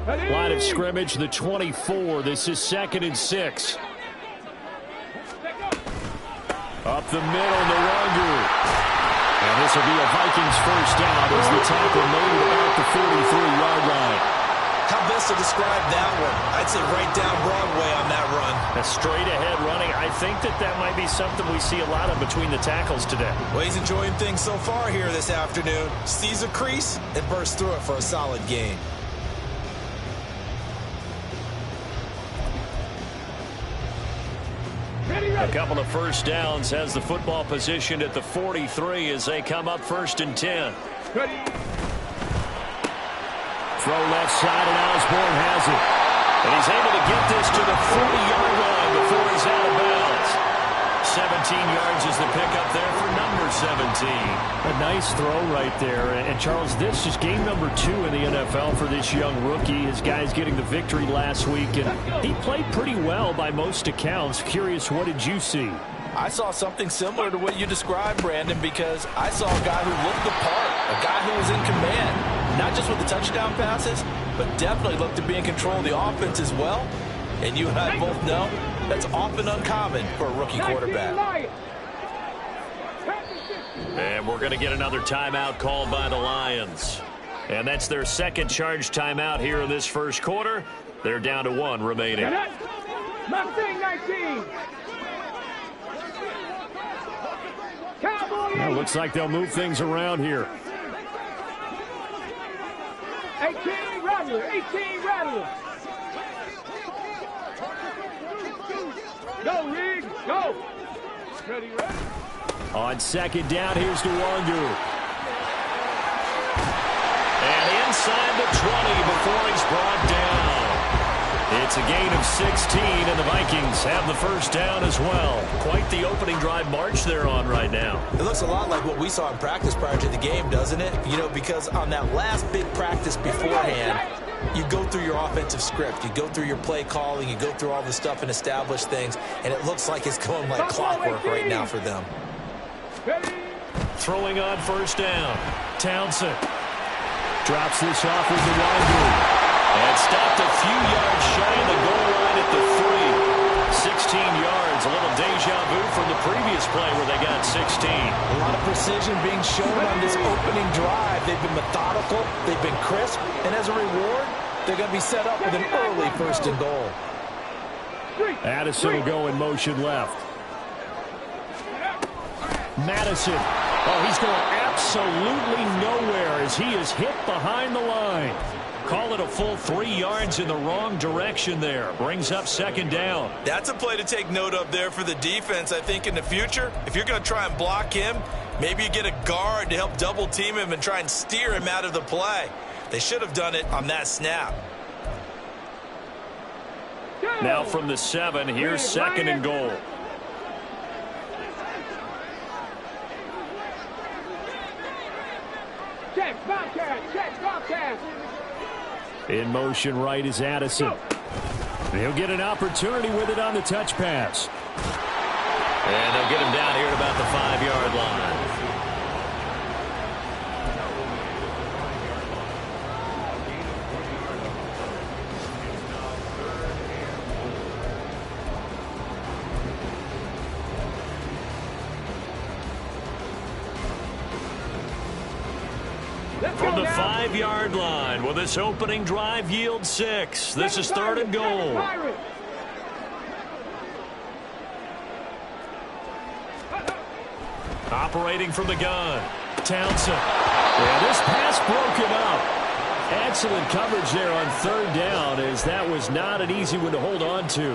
Line of scrimmage, the 24. This is 2nd and 6. Up the middle, Nwangu. And this will be a Vikings first down as the tackle made it about the 43-yard line. How best to describe that one? I'd say right down Broadway on that run. A straight-ahead running. I think that might be something we see a lot of between the tackles today. Well, he's enjoying things so far here this afternoon. Sees a crease and bursts through it for a solid gain. A couple of first downs has the football positioned at the 43 as they come up 1st and 10. Throw left side, and Osborne has it. And he's able to get this to the 40-yard line before he's out of bounds. 17 yards is the pickup there for number 17. A nice throw right there. And Charles, this is game number 2 in the NFL for this young rookie. His guys getting the victory last week, and he played pretty well by most accounts. Curious, what did you see? I saw something similar to what you described, Brandon, because I saw a guy who looked the part, a guy who was in command. Not just with the touchdown passes, but definitely looked to be in control of the offense as well. And you and I both know that's often uncommon for a rookie quarterback. And we're going to get another timeout called by the Lions. And that's their second charge timeout here in this first quarter. They're down to 1 remaining. 19. Well, looks like they'll move things around here. 18 Rattler, 18 Rattler. Go, Reed, go. Ready, ready. On 2nd down, here's Nwangu. And inside the 20 before he's brought down. It's a gain of 16, and the Vikings have the first down as well. Quite the opening drive march they're on right now. It looks a lot like what we saw in practice prior to the game, doesn't it? You know, because on that last big practice beforehand, you go through your offensive script. You go through your play calling. You go through all the stuff and establish things, and it looks like it's going like clockwork right now for them. Throwing on first down. Townsend drops this off with Nwangu. And stopped a few yards shy of the goal line at the 3. 16 yards, a little deja vu from the previous play where they got 16. A lot of precision being shown on this opening drive. They've been methodical, they've been crisp, and as a reward, they're going to be set up with an early 1st and goal. Addison will go in motion left. Madison. Oh, he's going absolutely nowhere as he is hit behind the line. Call it a full 3 yards in the wrong direction there. Brings up 2nd down. That's a play to take note of there for the defense. I think in the future, if you're going to try and block him, maybe you get a guard to help double team him and try and steer him out of the play. They should have done it on that snap. Now from the 7, here's 2nd and goal. Check, Bobcat. In motion right is Addison. He'll get an opportunity with it on the touch pass. And they'll get him down here at about the 5-yard line. From the 5-yard line, will this opening drive yield 6? This is 3rd and goal. Operating from the gun, Townsend. Yeah, this pass broken up. Excellent coverage there on 3rd down, as that was not an easy one to hold on to.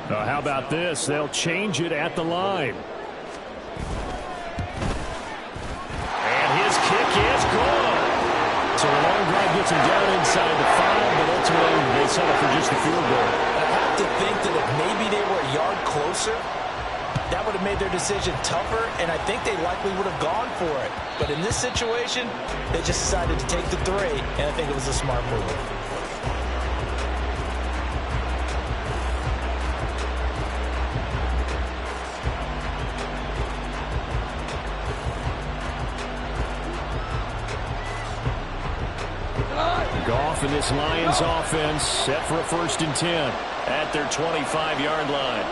How about this? They'll change it at the line. Is good. So a long drive gets him down inside the 5, but ultimately they settle for just the field goal. I have to think that if maybe they were a yard closer, that would have made their decision tougher, and I think they likely would have gone for it. But in this situation, they just decided to take the 3, and I think it was a smart move. Goff and this Lions offense set for a 1st and 10 at their 25-yard line.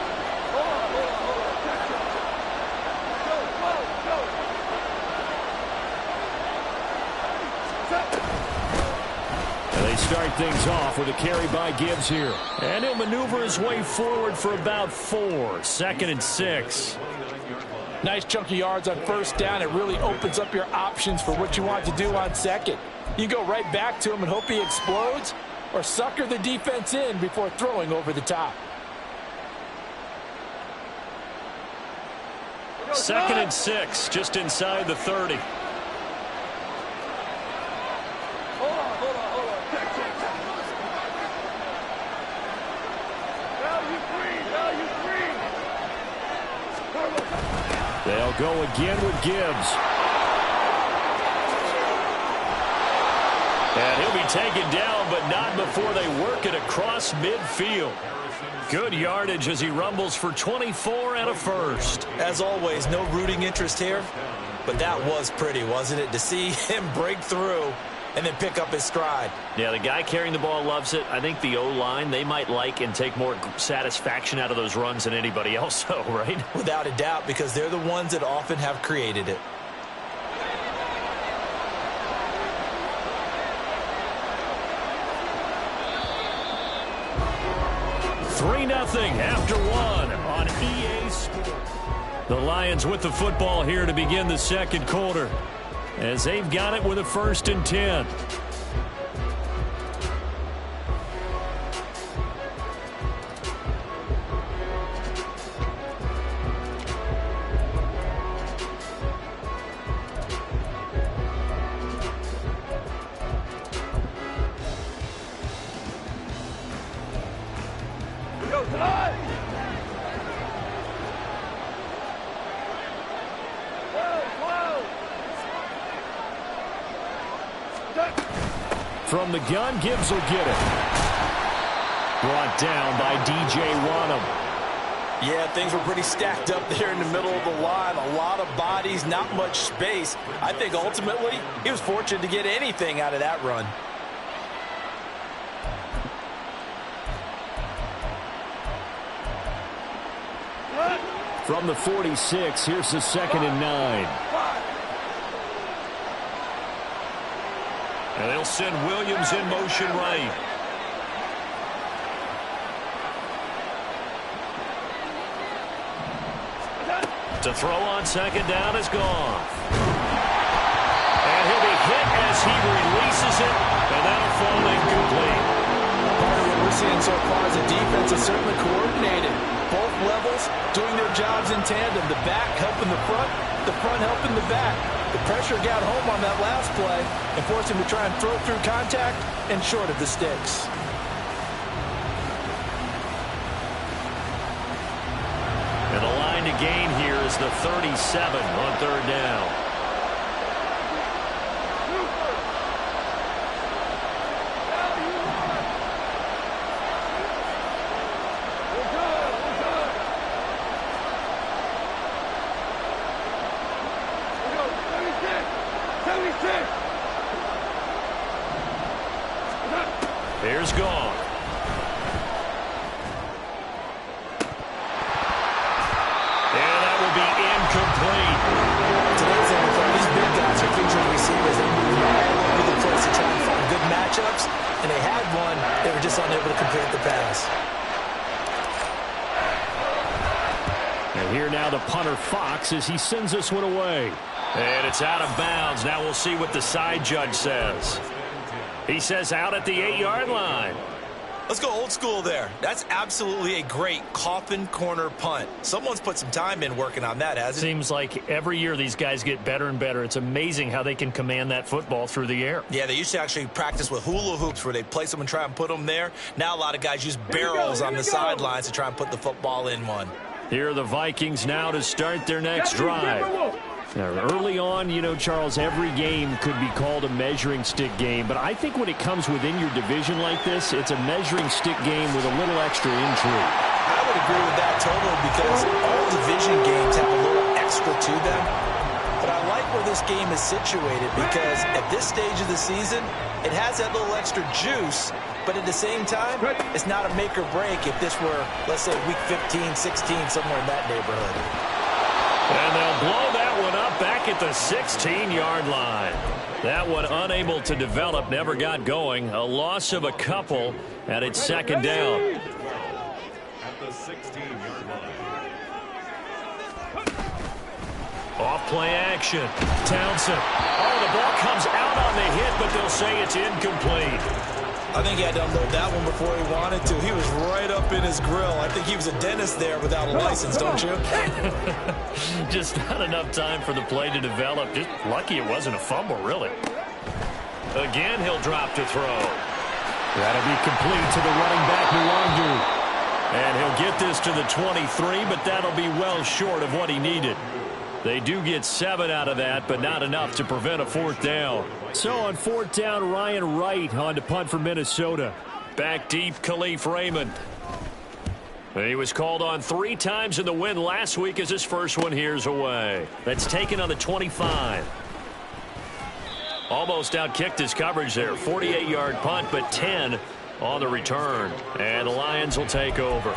And they start things off with a carry by Gibbs here. And he'll maneuver his way forward for about 4. 2nd and 6. Nice chunky yards on 1st down. It really opens up your options for what you want to do on 2nd. You go right back to him and hope he explodes, or sucker the defense in before throwing over the top. 2nd and 6, just inside the 30. Hold on. Check. Value free. They'll go again with Gibbs. And he'll be taken down, but not before they work it across midfield. Good yardage as he rumbles for 24 and a 1st. As always, no rooting interest here, but that was pretty, wasn't it? To see him break through and then pick up his stride. Yeah, the guy carrying the ball loves it. I think the O-line, they might like and take more satisfaction out of those runs than anybody else, though, right? Without a doubt, because they're the ones that often have created it. Nothing after 1 on EA Sports. The Lions with the football here to begin the 2nd quarter, as they've got it with a 1st and 10. From the gun, Gibbs will get it. Brought down by DJ Wonnum. Yeah, things were pretty stacked up there in the middle of the line. A lot of bodies, not much space. I think ultimately he was fortunate to get anything out of that run. From the 46, here's the 2nd and 9. And they'll send Williams in motion right. To throw on 2nd down is Goff. And he'll be hit as he releases it, and that'll fall incomplete. Part of what we're seeing so far is the defense is certainly coordinated. Both levels doing their jobs in tandem. The back helping the front helping the back. The pressure got home on that last play and forced him to try and throw through contact and short of the sticks. And the line to gain here is the 37 on 3rd down. Here's Goff. And that will be incomplete. Today's NFL, these big guys are featured receivers. They move all over the place to try and find good matchups, and they had one. They were just unable to complete the pass. And here now the punter Fox as he sends this one away. And it's out of bounds. Now we'll see what the side judge says. He says out at the 8-yard line. Let's go old school there. That's absolutely a great coffin corner punt. Someone's put some time in working on that, hasn't it? Seems like every year these guys get better and better. It's amazing how they can command that football through the air. Yeah, they used to actually practice with hula hoops where they place them and try and put them there. Now a lot of guys use barrels on the sidelines to try and put the football in one. Here are the Vikings now to start their next drive. Now, early on, you know, Charles, every game could be called a measuring stick game. But I think when it comes within your division like this, it's a measuring stick game with a little extra intrigue. I would agree with that totally because all division games have a little extra to them. But I like where where this game is situated, because at this stage of the season, it has that little extra juice, but at the same time, it's not a make or break if this were, let's say, week 15, 16, somewhere in that neighborhood. And they'll blow that one up back at the 16-yard line. That one unable to develop, never got going. A loss of a couple, and it's second down. At the 16-yard line. Off play action. Townsend. Oh, the ball comes out on the hit, but they'll say it's incomplete. I think he had to unload that one before he wanted to. He was right up in his grill. I think he was a dentist there without a license, don't you? Just not enough time for the play to develop. Just lucky it wasn't a fumble, really. Again, he'll drop to throw. That'll be complete to the running back, Nwangu. And he'll get this to the 23, but that'll be well short of what he needed. They do get 7 out of that, but not enough to prevent a fourth down. So on fourth down, Ryan Wright on to punt for Minnesota. Back deep, Khalif Raymond. He was called on 3 times in the win last week as his first one here's away. That's taken on the 25. Almost outkicked his coverage there. 48-yard punt, but 10 on the return. And the Lions will take over.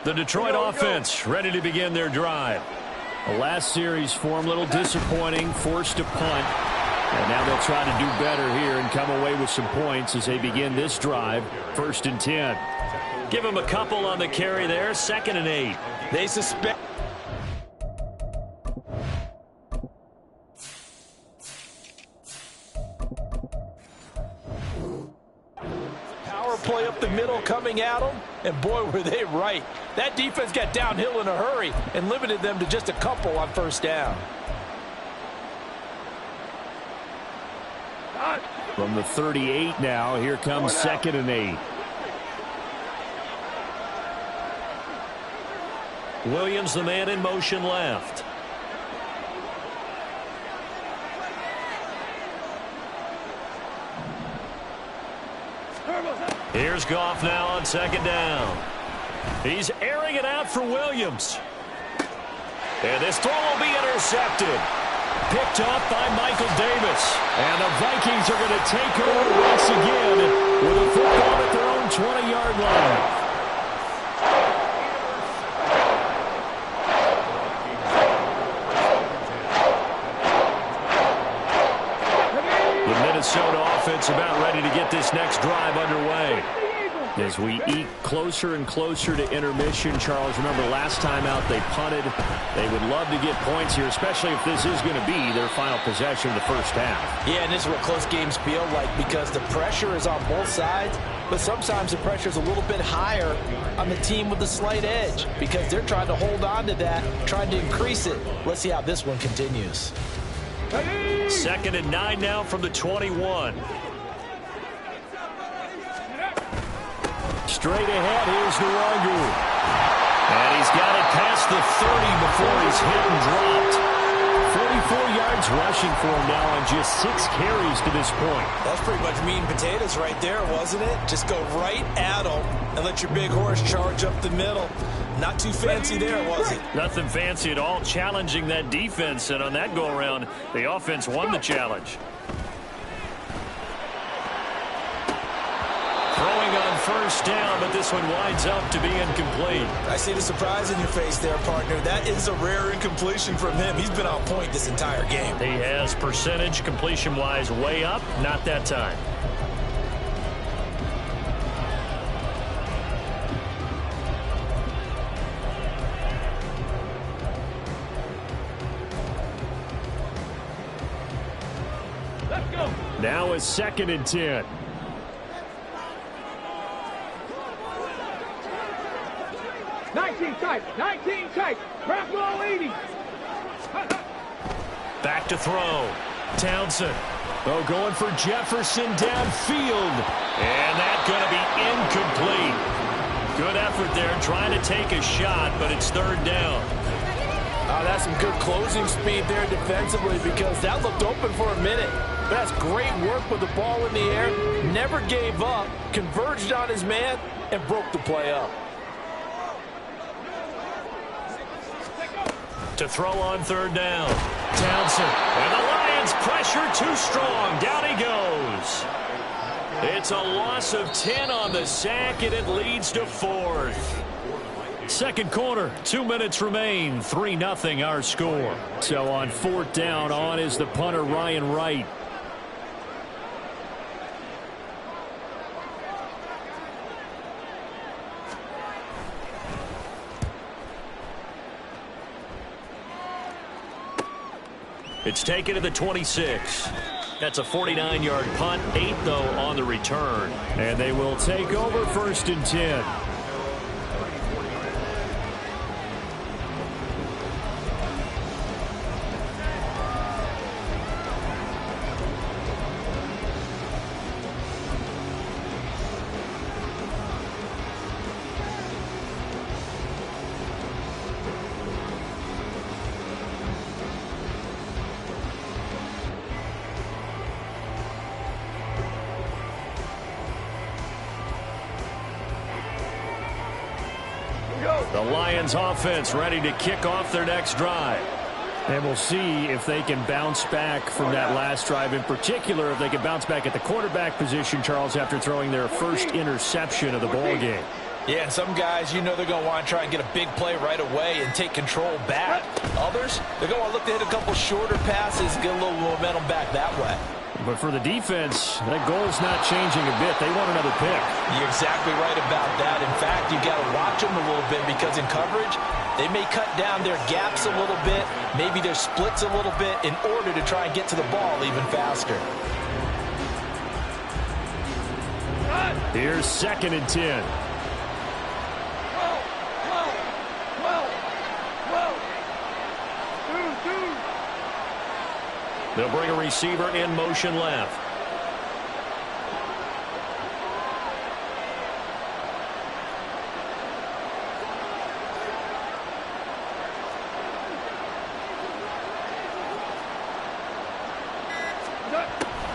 The Detroit offense ready to begin their drive. The last series form a little disappointing, forced to punt. And now they'll try to do better here and come away with some points as they begin this drive. 1st and 10. Give them a couple on the carry there. 2nd and 8. They suspect. Power play up the middle coming at them, and boy, were they right. That defense got downhill in a hurry and limited them to just a couple on first down. From the 38 now, here comes 2nd and 8. Williams, the man in motion left. Here's Goff now on 2nd down. He's airing it out for Williams. And this throw will be intercepted. Picked off by Michael Davis. And the Vikings are going to take over once again with a football at their own 20-yard line. The Minnesota offense about ready to get this next drive underway. As we eke closer and closer to intermission, Charles, remember last time out they punted. They would love to get points here, especially if this is going to be their final possession of the first half. Yeah, and this is what close games feel like, because the pressure is on both sides, but sometimes the pressure is a little bit higher on the team with the slight edge because they're trying to hold on to that, trying to increase it. Let's see how this one continues. 2nd and 9 now from the 21. Straight ahead, here's Nwangu. And he's got it past the 30 before he's hit and dropped. 44 yards rushing for him now on just 6 carries to this point. That's pretty much meat and potatoes right there, wasn't it? Just go right at him and let your big horse charge up the middle. Not too fancy there, was it? Nothing fancy at all, challenging that defense. And on that go-around, the offense won the challenge. Throwing on first down, but this one winds up to be incomplete. I see the surprise in your face there, partner. That is a rare incompletion from him. He's been on point this entire game. He has percentage completion-wise way up, not that time. Let's go. Now it's 2nd and 10. Nineteen tight. Grab all 80. Back to throw. Townsend. Oh, going for Jefferson downfield. And that's going to be incomplete. Good effort there trying to take a shot, but it's third down. That's some good closing speed there defensively because that looked open for a minute. That's great work with the ball in the air. Never gave up, converged on his man, and broke the play up. To throw on third down. Townsend. And the Lions pressure too strong. Down he goes. It's a loss of 10 on the sack, and it leads to fourth. Second quarter, 2 minutes remain. 3-0 our score. So on fourth down, on is the punter Ryan Wright. It's taken to the 26. That's a 49-yard punt, 8 though on the return. And they will take over first and 10. The Lions offense ready to kick off their next drive. And we'll see if they can bounce back from that last drive. In particular, if they can bounce back at the quarterback position, Charles, after throwing their first interception of the ball game. Yeah, and some guys, they're going to want to try and get a big play right away and take control back. Others, they're going to want to look to hit a couple shorter passes, get a little momentum back that way. But for the defense, that goal's not changing a bit. They want another pick. You're exactly right about that. In fact, you've got to watch them a little bit because in coverage, they may cut down their gaps a little bit, maybe their splits a little bit in order to try and get to the ball even faster. Here's second and 10. They'll bring a receiver in motion left.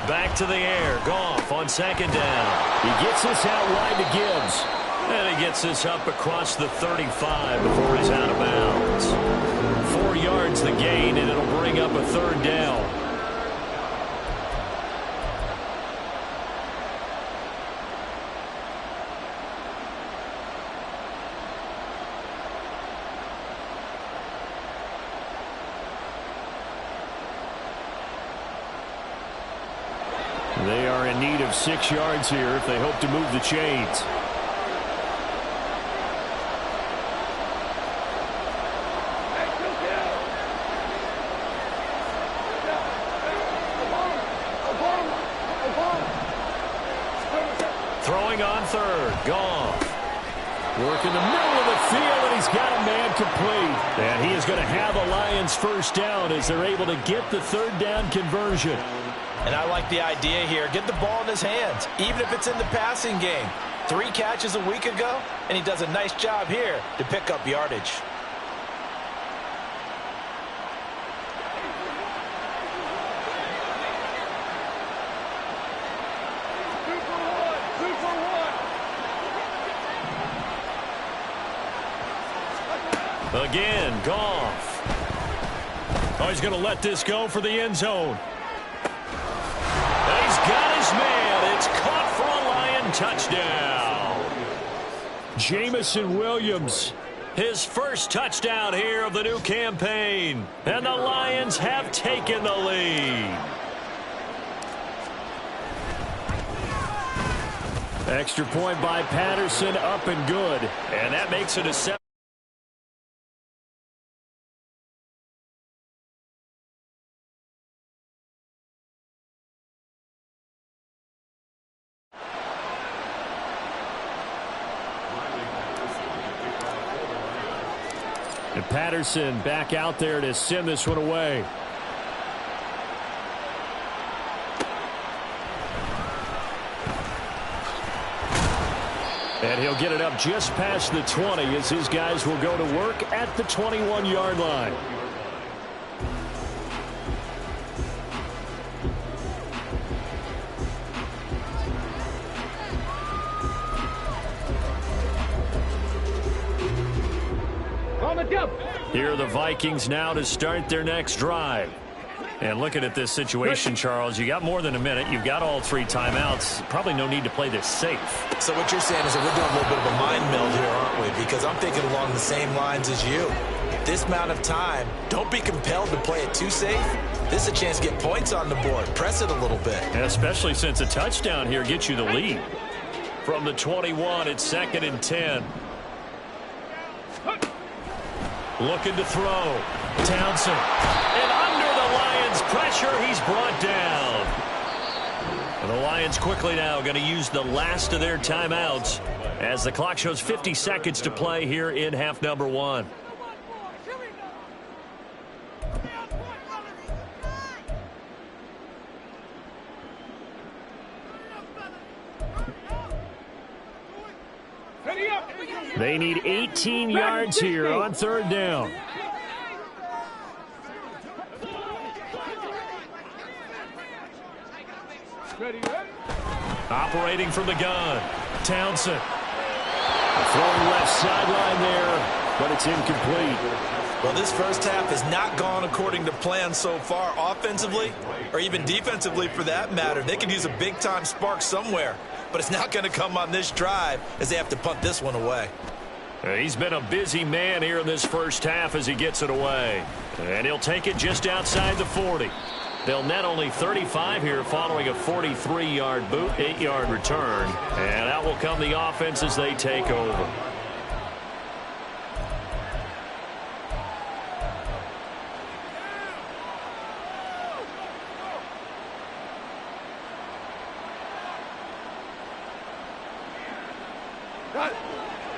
Back to the air. Goff on second down. He gets this out wide to Gibbs. And he gets this up across the 35 before he's out of bounds. 4 yards the gain, and it'll bring up a third down. They are in need of 6 yards here if they hope to move the chains. Throwing on third. Goff. Work in the middle of the field, and he's got a man complete. And he is going to have a Lions first down as they're able to get the third down conversion. And I like the idea here. Get the ball in his hands, even if it's in the passing game. 3 catches a week ago, and he does a nice job here to pick up yardage. Again, Goff. Oh, he's going to let this go for the end zone. And he's got his man. It's caught for a Lion touchdown. Jamison Williams, his first touchdown here of the new campaign. And the Lions have taken the lead. Extra point by Patterson, up and good. And that makes it a 7. And Patterson back out there to send this one away. And he'll get it up just past the 20 as his guys will go to work at the 21-yard line. Here are the Vikings now to start their next drive. And looking at this situation, Charles, you got more than a minute. You've got all 3 timeouts. Probably no need to play this safe. So what you're saying is that we're doing a little bit of a mind meld here, aren't we? Because I'm thinking along the same lines as you. This amount of time, don't be compelled to play it too safe. This is a chance to get points on the board. Press it a little bit. And especially since a touchdown here gets you the lead. From the 21, it's 2nd and 10. Looking to throw. Townsend. And under the Lions' pressure, he's brought down. And the Lions quickly now going to use the last of their timeouts as the clock shows 50 seconds to play here in half number 1. They need 18 yards here on 3rd down. Operating from the gun. Townsend. Throwing left sideline there, but it's incomplete. Well, this first half has not gone according to plan so far offensively or even defensively for that matter. They could use a big-time spark somewhere, but it's not going to come on this drive as they have to punt this one away. He's been a busy man here in this first half as he gets it away. And he'll take it just outside the 40. They'll net only 35 here following a 43-yard boot, 8-yard return. And out will come the offense as they take over.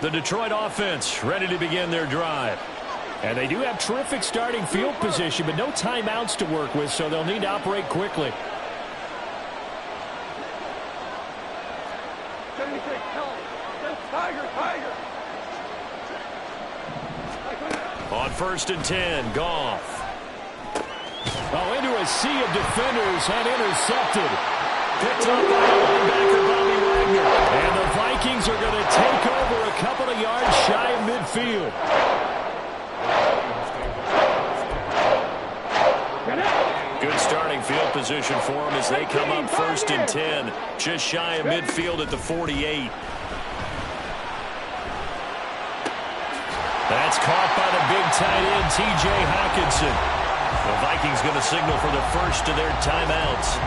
The Detroit offense ready to begin their drive. And they do have terrific starting field position, but no timeouts to work with, so they'll need to operate quickly. On 1st and 10, Goff. Oh, into a sea of defenders and intercepted. Picked up by the linebacker, Bobby Wagner. And the Vikings are going to take over a couple of yards shy of midfield. Good starting field position for them as they come up 1st and 10. Just shy of midfield at the 48. That's caught by the big tight end, T.J. Hockenson. The Vikings going to signal for the first of their timeouts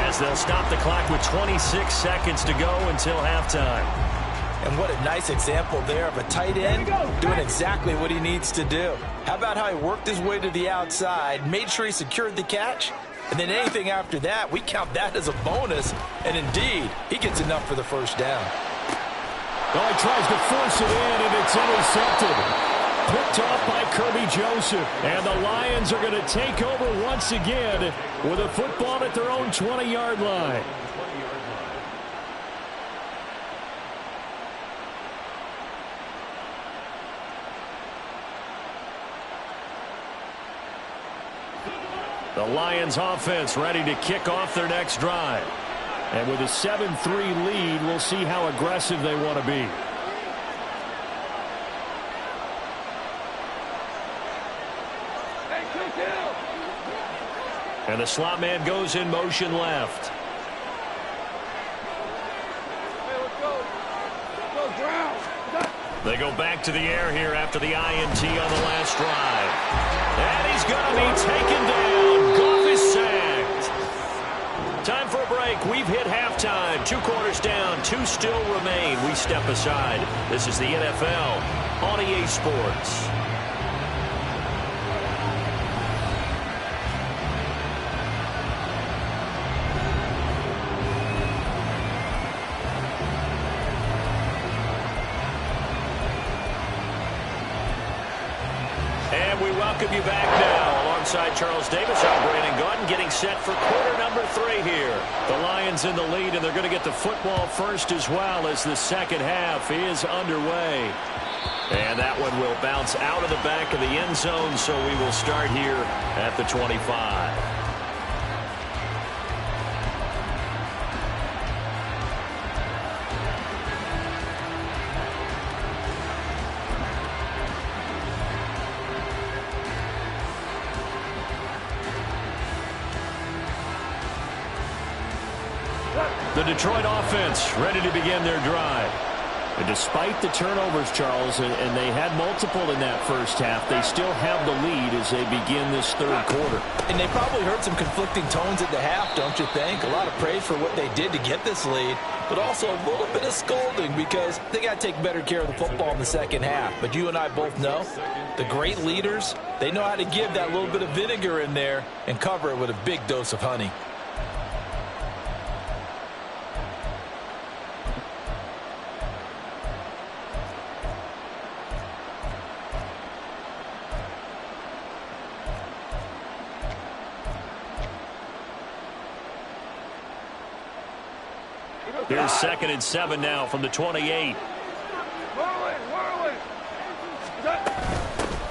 as they'll stop the clock with 26 seconds to go until halftime. And what a nice example there of a tight end doing exactly what he needs to do. How about how he worked his way to the outside, made sure he secured the catch, and then anything after that, we count that as a bonus. And indeed, he gets enough for the first down. Well, he tries to force it in, and it's intercepted. Picked off by Kirby Joseph. And the Lions are going to take over once again with a football at their own 20-yard line. The Lions offense ready to kick off their next drive. And with a 7-3 lead, we'll see how aggressive they want to be. And the slot man goes in motion left. They go back to the air here after the INT on the last drive. And he's going to be taken down. Goff is sacked. Time for a break. We've hit halftime. 2 quarters down. 2 still remain. We step aside. This is the NFL on EA Sports. And we welcome you back now alongside Charles Davis. I'm Brandon Gaudin getting set for quarter number 3 here. The Lions in the lead, and they're going to get the football first as well as the second half is underway. And that one will bounce out of the back of the end zone, so we will start here at the 25. The Detroit offense ready to begin their drive. And despite the turnovers, Charles, and they had multiple in that first half, they still have the lead as they begin this third quarter. And they probably heard some conflicting tones at the half, don't you think? A lot of praise for what they did to get this lead, but also a little bit of scolding because they got to take better care of the football in the second half. But you and I both know the great leaders, they know how to give that little bit of vinegar in there and cover it with a big dose of honey. Here's 2nd and 7 now from the 28.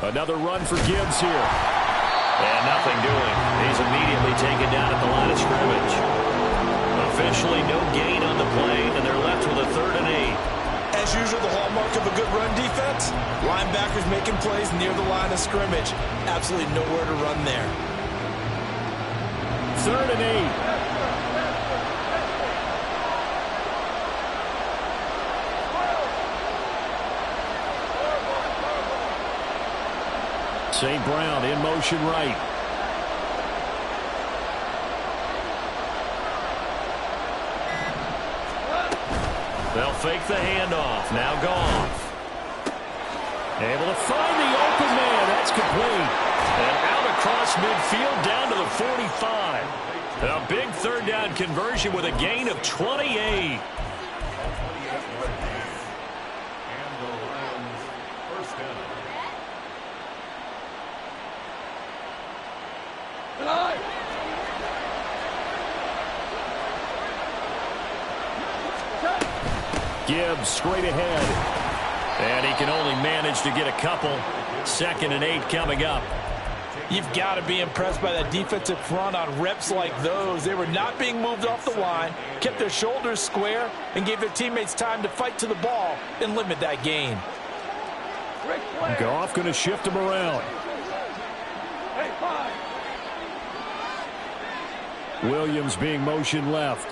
Another run for Gibbs here. And nothing doing. He's immediately taken down at the line of scrimmage. Officially no gain on the play, and they're left with a 3rd and 8. As usual, the hallmark of a good run defense, linebackers making plays near the line of scrimmage. Absolutely nowhere to run there. 3rd and 8. St. Brown in motion right. They'll fake the handoff. Now Goff. Able to find the open man. That's complete. And out across midfield down to the 45. A big 3rd down conversion with a gain of 28. Gibbs straight ahead. And he can only manage to get a couple. 2nd and 8 coming up. You've got to be impressed by that defensive front on reps like those. They were not being moved off the line, kept their shoulders square, and gave their teammates time to fight to the ball and limit that gain. Goff going to shift him around. Williams being motion left.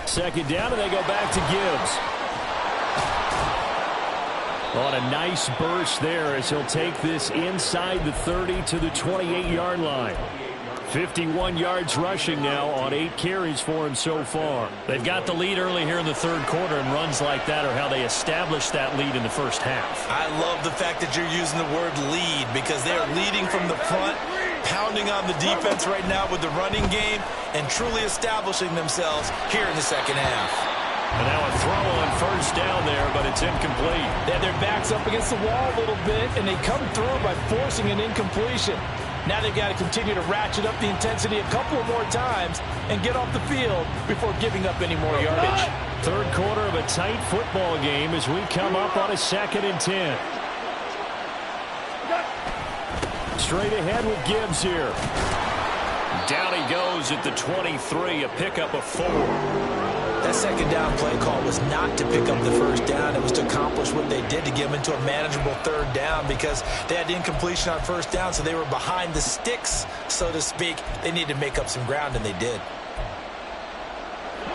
Second down, and they go back to Gibbs. On a nice burst there as he'll take this inside the 30 to the 28-yard line. 51 yards rushing now on 8 carries for him so far. They've got the lead early here in the third quarter, and runs like that are how they established that lead in the first half. I love the fact that you're using the word lead because they are leading from the front, pounding on the defense right now with the running game, and truly establishing themselves here in the second half. And now a throw on first down there, but it's incomplete. They have their backs up against the wall a little bit, and they come through by forcing an incompletion. Now they've got to continue to ratchet up the intensity a couple of more times and get off the field before giving up any more yardage. Third quarter of a tight football game as we come up on a 2nd and 10. Straight ahead with Gibbs here. Down he goes at the 23, a pickup of 4. That second down play call was not to pick up the first down. It was to accomplish what they did to get them into a manageable 3rd down because they had incompletion on first down, so they were behind the sticks, so to speak. They needed to make up some ground, and they did.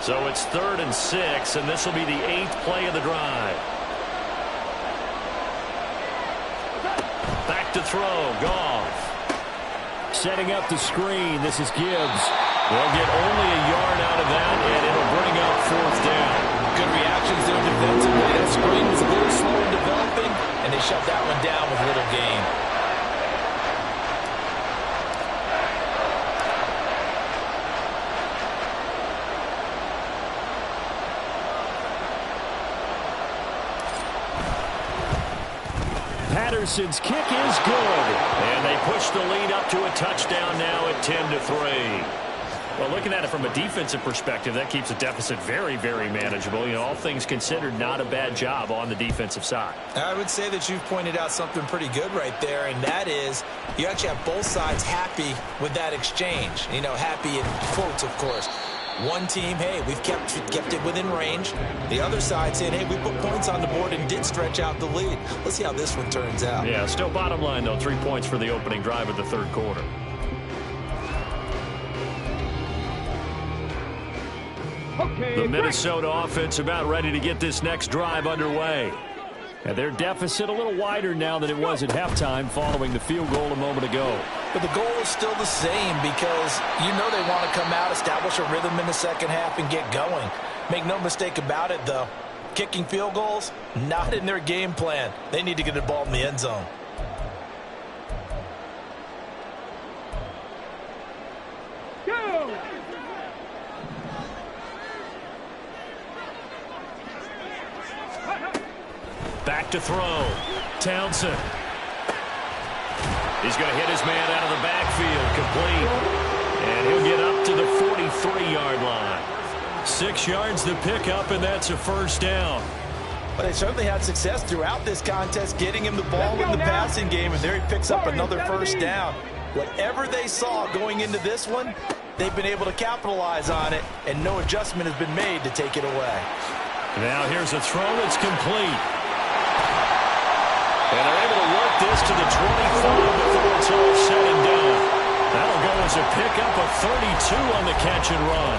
So it's 3rd and 6, and this will be the 8th play of the drive. Back to throw, Goff. Setting up the screen, this is Gibbs. They'll get only a yard out of that, and it'll bring up 4th down. Good reactions there defensively. That screen was a little slow in developing, and they shut that one down with little gain. Patterson's kick is good. And they push the lead up to a touchdown now at 10-3. Well, looking at it from a defensive perspective, that keeps the deficit very, very manageable. You know, all things considered, not a bad job on the defensive side. I would say that you've pointed out something pretty good right there, and that is you actually have both sides happy with that exchange. You know, happy in quotes, of course. One team, hey, we've kept it within range. The other side saying, hey, we put points on the board and did stretch out the lead. Let's see how this one turns out. Yeah, still bottom line, though, 3 points for the opening drive of the third quarter. The Minnesota offense about ready to get this next drive underway. And their deficit a little wider now than it was at halftime following the field goal a moment ago. But the goal is still the same because you know they want to come out, establish a rhythm in the second half, and get going. Make no mistake about it, though. Kicking field goals, not in their game plan. They need to get the ball in the end zone. Go! Back to throw. Townsend. He's going to hit his man out of the backfield. Complete. And he'll get up to the 43-yard line. 6 yards to pick up, and that's a first down. But they certainly had success throughout this contest getting him the ball in the passing game, and there he picks up another first down. Whatever they saw going into this one, they've been able to capitalize on it, and no adjustment has been made to take it away. Now here's a throw that's complete. And they're able to work this to the 25 before it's all said and done. That'll go as a pickup of 32 on the catch and run.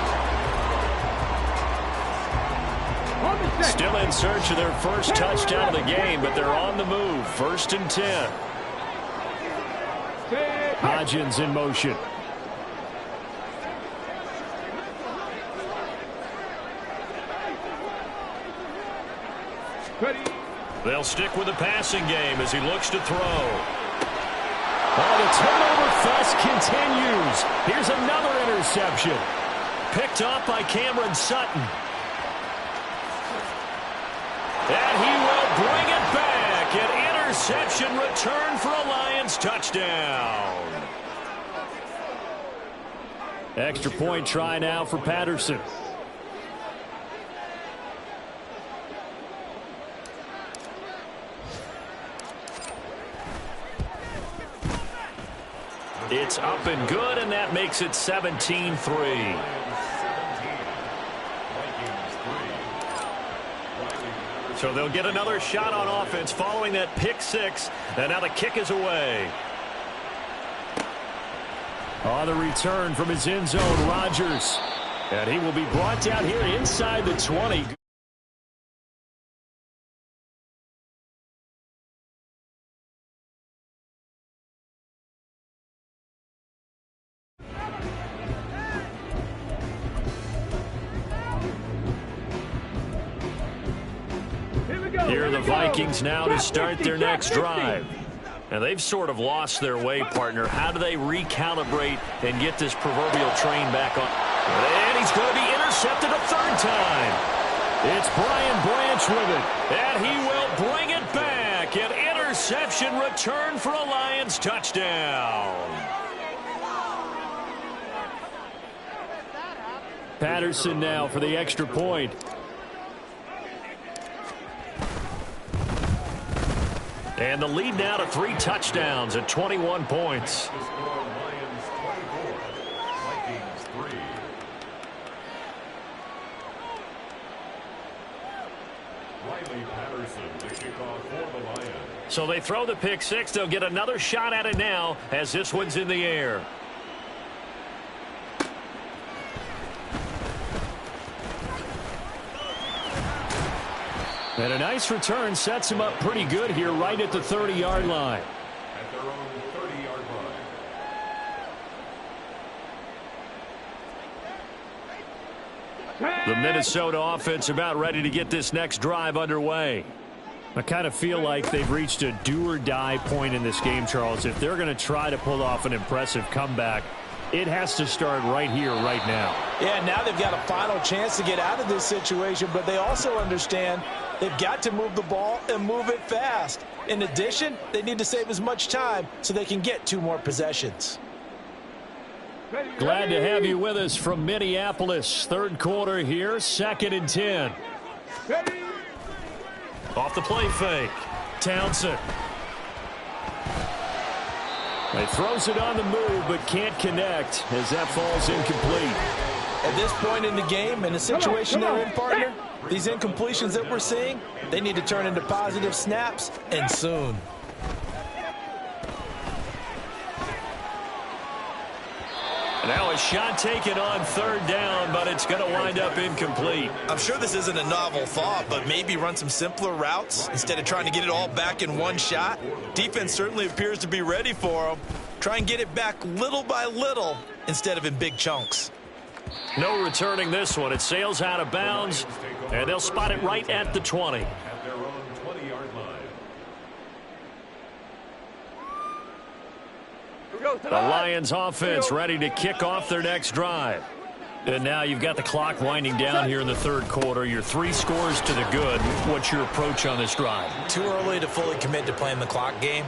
Still in search of their first touchdown of the game, but they're on the move. 1st and 10. Hodgins in motion. They'll stick with the passing game as he looks to throw. Oh, the turnover fest continues. Here's another interception. Picked off by Cameron Sutton. And he will bring it back. An interception return for a Lions touchdown. Extra point try now for Patterson. It's up and good, and that makes it 17-3. So they'll get another shot on offense following that pick 6, and now the kick is away. On the return from his end zone, Rodgers. And he will be brought down here inside the 20. Here are the Vikings now to start their next drive. And they've sort of lost their way, partner. How do they recalibrate and get this proverbial train back on? And he's going to be intercepted a third time. It's Brian Branch with it. And he will bring it back. An interception return for a Lions touchdown. Patterson now for the extra point. And the lead now to 3 touchdowns at 21 points. So they throw the pick 6. They'll get another shot at it now as this one's in the air. And a nice return sets him up pretty good here right at the 30-yard line. At their own 30-yard line. The Minnesota offense about ready to get this next drive underway. I kind of feel like they've reached a do-or-die point in this game, Charles. If they're going to try to pull off an impressive comeback, It has to start right here, right now. Yeah, now they've got a final chance to get out of this situation, but they also understand they've got to move the ball and move it fast. In addition, they need to save as much time so they can get 2 more possessions. Glad to have you with us from Minneapolis. Third quarter here, 2nd and 10. Off the play fake. Townsend. He throws it on the move, but can't connect as that falls incomplete. At this point in the game, in the situation they're in, partner, these incompletions that we're seeing, they need to turn into positive snaps, and soon. Now a shot taken on 3rd down, but it's going to wind up incomplete. I'm sure this isn't a novel thought, but maybe run some simpler routes instead of trying to get it all back in one shot. Defense certainly appears to be ready for them. Try and get it back little by little instead of in big chunks. No returning this one. It sails out of bounds, and they'll spot it right at the 20. At their own 20-yard line. The Lions offense ready to kick off their next drive. And now you've got the clock winding down here in the 3rd quarter. You're 3 scores to the good. What's your approach on this drive? Too early to fully commit to playing the clock game.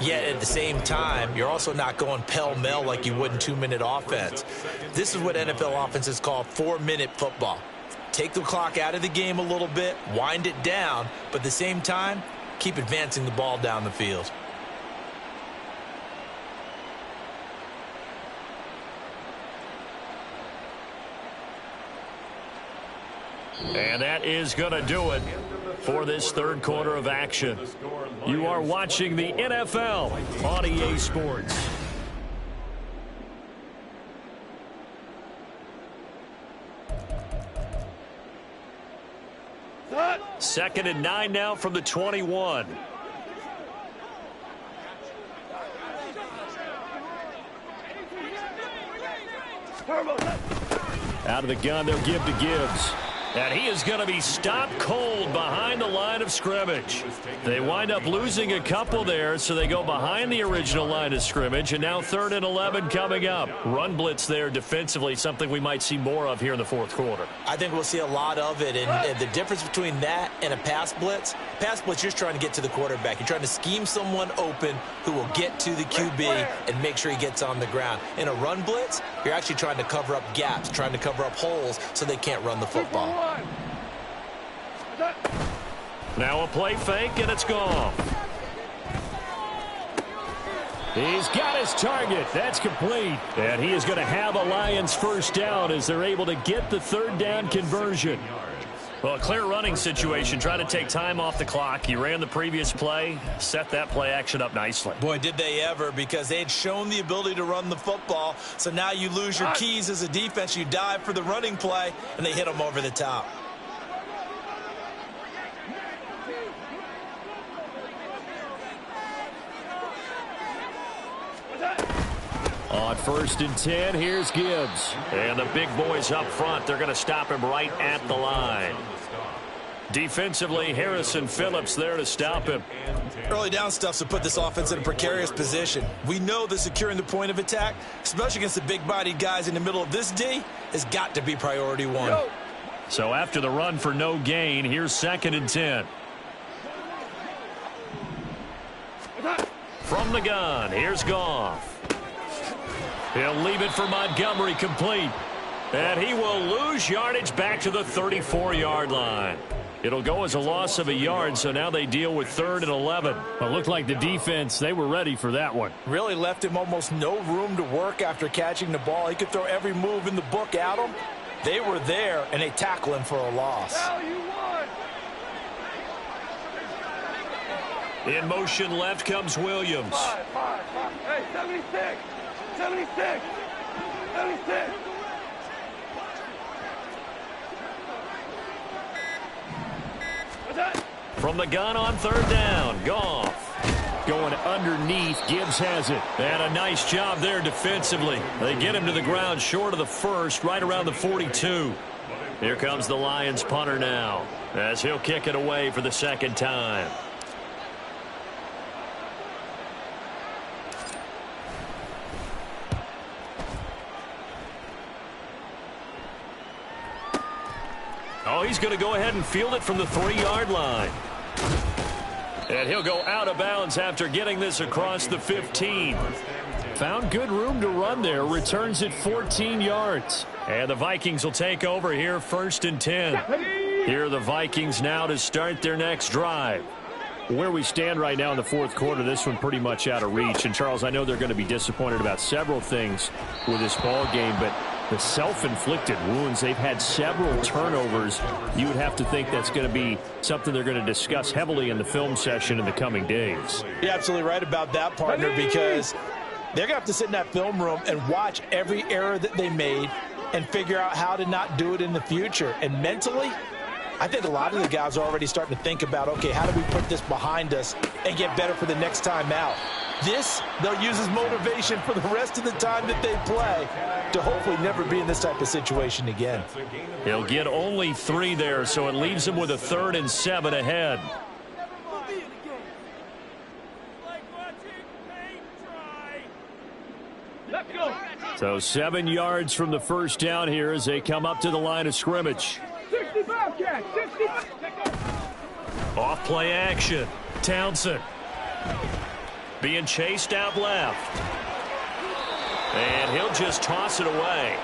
Yet at the same time, you're also not going pell-mell like you would in 2-minute offense. This is what NFL offenses call 4-minute football. Take the clock out of the game a little bit, wind it down, but at the same time, keep advancing the ball down the field. And that is going to do it for this 3rd quarter of action. You are watching the NFL on EA Sports. Second and 9 now from the 21. Out of the gun, they'll give to Gibbs. And he is going to be stopped cold behind the line of scrimmage. They wind up losing a couple there, so they go behind the original line of scrimmage. And now 3rd and 11 coming up. Run blitz there defensively, something we might see more of here in the 4th quarter. I think we'll see a lot of it. And the difference between that and a pass blitz, you're just trying to get to the quarterback. You're trying to scheme someone open who will get to the QB and make sure he gets on the ground. In a run blitz, you're actually trying to cover up gaps, trying to cover up holes so they can't run the football. Now a play fake, and it's gone. He's got his target. That's complete. And he is going to have a Lions first down as they're able to get the 3rd down conversion. Well, a clear running situation. Try to take time off the clock. He ran the previous play, set that play action up nicely. Boy, did they ever, because they had shown the ability to run the football. So now you lose your keys as a defense. You dive for the running play, and they hit them over the top. On 1st and 10, here's Gibbs. And the big boys up front, they're going to stop him right at the line. Defensively, Harrison Phillips there to stop him. Early down stuff's to put this offense in a precarious position. We know that securing the point of attack, especially against the big-bodied guys in the middle of this D, has got to be priority 1. So after the run for no gain, here's 2nd and 10. From the gun, here's Goff. He'll leave it for Montgomery, complete. And he will lose yardage back to the 34-yard line. It'll go as a loss of a yard, so now they deal with 3rd and 11. Well, it looked like the defense, they were ready for that one. Really left him almost no room to work after catching the ball. He could throw every move in the book at him. They were there, and they tackle him for a loss. In motion left comes Williams. Hey, 76. 76. 76. From the gun on 3rd down, Goff. Going underneath, Gibbs has it. And a nice job there defensively. They get him to the ground short of the 1st, right around the 42. Here comes the Lions punter now, as he'll kick it away for the 2nd time. Oh, he's going to go ahead and field it from the 3-yard line. And he'll go out of bounds after getting this across the 15. Found good room to run there. Returns it 14 yards. And the Vikings will take over here, 1st and 10. Here are the Vikings now to start their next drive. Where we stand right now in the 4th quarter, this one pretty much out of reach. And, Charles, I know they're going to be disappointed about several things with this ball game, but the self-inflicted wounds, they've had several turnovers. You would have to think that's going to be something they're going to discuss heavily in the film session in the coming days. You're absolutely right about that, partner, because they're going to have to sit in that film room and watch every error that they made and figure out how to not do it in the future. And mentally, I think a lot of the guys are already starting to think about, okay, how do we put this behind us and get better for the next time out? This, they'll use as motivation for the rest of the time that they play to hopefully never be in this type of situation again. He'll get only 3 there, so it leaves him with a 3rd and 7 ahead. So 7 yards from the first down here as they come up to the line of scrimmage. 65 catch, 65. Off play action. Townsend being chased out left. And he'll just toss it away.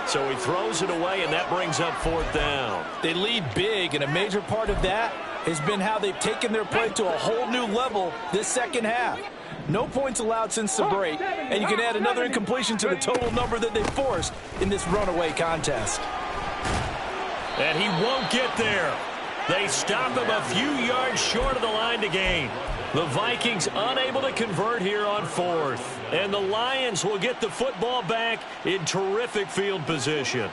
So he throws it away, and that brings up 4th down. They lead big, and a major part of that has been how they've taken their play to a whole new level this second half. No points allowed since the break, and you can add another incompletion to the total number that they forced in this runaway contest. And he won't get there. They stop him a few yards short of the line to gain. The Vikings unable to convert here on 4th. And the Lions will get the football back in terrific field position.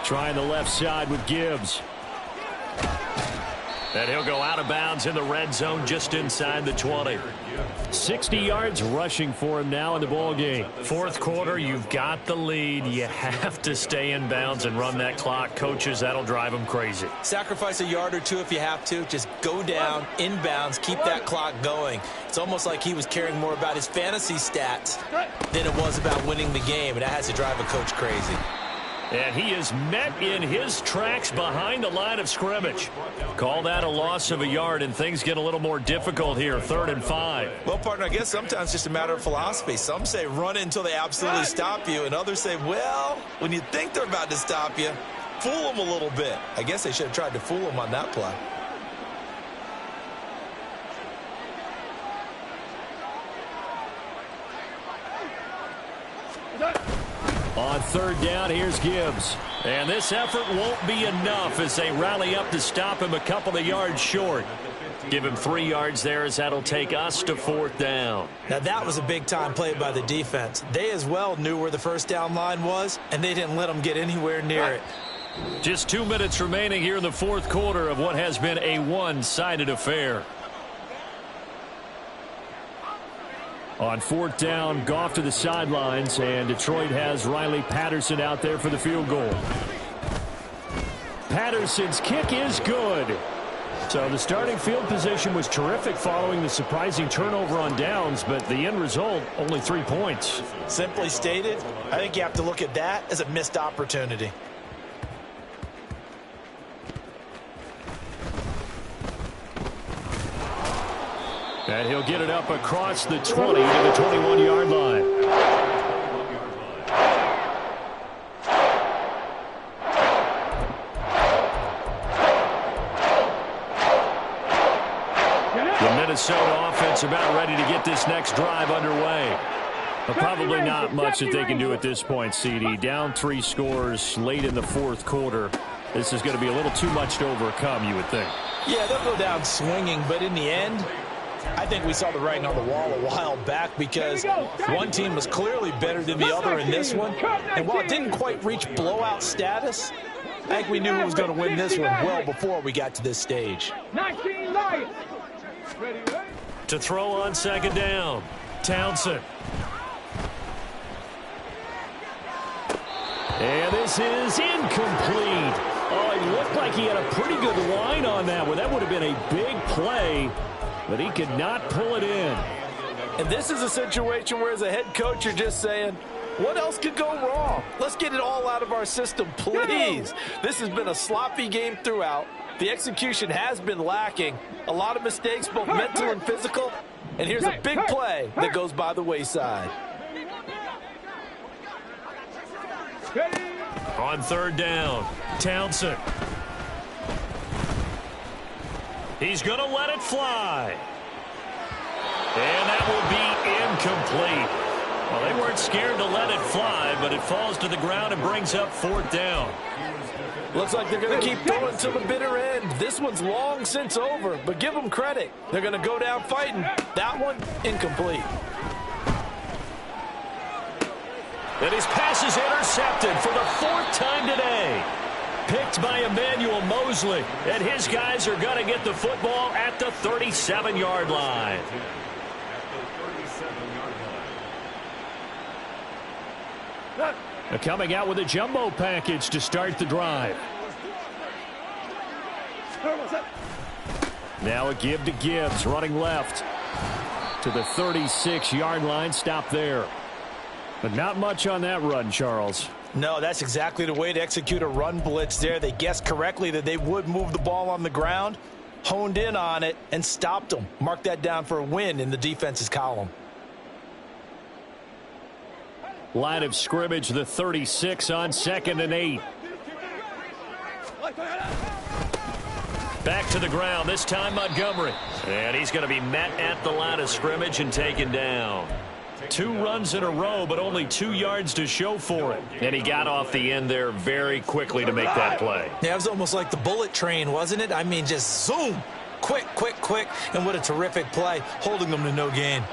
Trying the left side with Gibbs. And he'll go out of bounds in the red zone just inside the 20. 60 yards rushing for him now in the ball game. 4th quarter, you've got the lead. You have to stay in bounds and run that clock. Coaches, that'll drive them crazy. Sacrifice a yard or two if you have to. Just go down, inbounds, keep that clock going. It's almost like he was caring more about his fantasy stats than it was about winning the game, and that has to drive a coach crazy. And he is met in his tracks behind the line of scrimmage. Call that a loss of a yard, and things get a little more difficult here, 3rd and 5. Well, partner, I guess sometimes it's just a matter of philosophy. Some say run until they absolutely stop you, and others say, well, when you think they're about to stop you, fool them a little bit. I guess they should have tried to fool them on that play. On 3rd down, here's Gibbs. And this effort won't be enough as they rally up to stop him a couple of yards short. Give him 3 yards there as that'll take us to 4th down. Now, that was a big-time play by the defense. They as well knew where the first down line was, and they didn't let them get anywhere near it. Just 2 minutes remaining here in the 4th quarter of what has been a one-sided affair. On 4th down, Goff to the sidelines, and Detroit has Riley Patterson out there for the field goal. Patterson's kick is good. So the starting field position was terrific following the surprising turnover on downs, but the end result, only 3 points. Simply stated, I think you have to look at that as a missed opportunity. And he'll get it up across the 20 to the 21-yard line. The Minnesota offense about ready to get this next drive underway. But probably not much that they can do at this point, CD. Down 3 scores late in the 4th quarter. This is going to be a little too much to overcome, you would think. Yeah, they'll go down swinging, but in the end, I think we saw the writing on the wall a while back because one team was clearly better than the other in this one. And while it didn't quite reach blowout status, I think we knew who was going to win this one well before we got to this stage. 19 Lions. To throw on 2nd down, Townsend. And this is incomplete. Oh, it looked like he had a pretty good line on that one. That would have been a big play, but he could not pull it in. And this is a situation where as a head coach you're just saying, what else could go wrong? Let's get it all out of our system, please. This has been a sloppy game throughout. The execution has been lacking. A lot of mistakes, both mental and physical. And here's a big play that goes by the wayside. On third down, Townsend. He's going to let it fly. And that will be incomplete. Well, they weren't scared to let it fly, but it falls to the ground and brings up fourth down. Looks like they're going to keep throwing to the bitter end. This one's long since over, but give them credit. They're going to go down fighting. That one, incomplete. And his pass is intercepted for the fourth time today. Picked by Emmanuel Mosley. And his guys are going to get the football at the 37-yard line. Coming out with a jumbo package to start the drive. Now a give to Gibbs, running left to the 36-yard line. Stop there. But not much on that run, Charles. No, that's exactly the way to execute a run blitz there. They guessed correctly that they would move the ball on the ground, honed in on it, and stopped them. Mark that down for a win in the defense's column. Line of scrimmage, the 36 on 2nd and 8. Back to the ground, this time Montgomery. And he's going to be met at the line of scrimmage and taken down. 2 runs in a row, but only 2 yards to show for it. And he got off the end there very quickly to make that play. Yeah, it was almost like the bullet train, wasn't it? I mean, just zoom. Quick, quick, quick. And what a terrific play, holding them to no gain.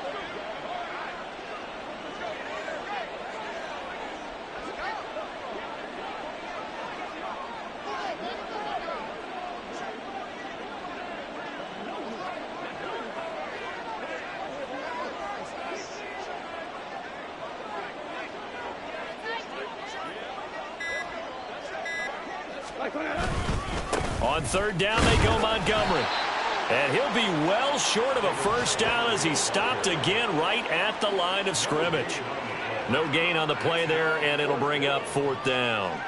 On third down, they go Montgomery. And he'll be well short of a first down as he stopped again right at the line of scrimmage. No gain on the play there, and it'll bring up fourth down.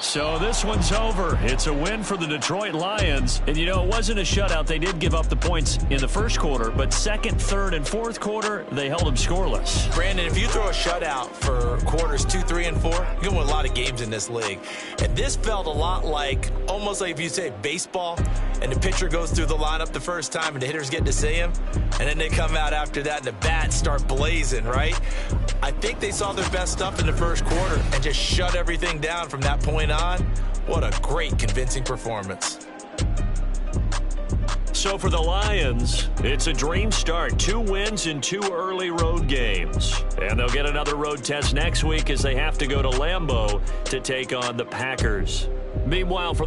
So this one's over. It's a win for the Detroit Lions. And, you know, it wasn't a shutout. They did give up the points in the first quarter, but second, third, and fourth quarter, they held them scoreless. Brandon, if you throw a shutout for quarters 2, 3, and 4, you're going to win a lot of games in this league. And this felt a lot like, almost like if you say baseball, and the pitcher goes through the lineup the first time and the hitters get to see him, and then they come out after that and the bats start blazing, right? I think they saw their best stuff in the first quarter and just shut everything down from that point on. What a great, convincing performance. So for the Lions, it's a dream start. 2 wins in 2 early road games. And they'll get another road test next week as they have to go to Lambeau to take on the Packers. Meanwhile, for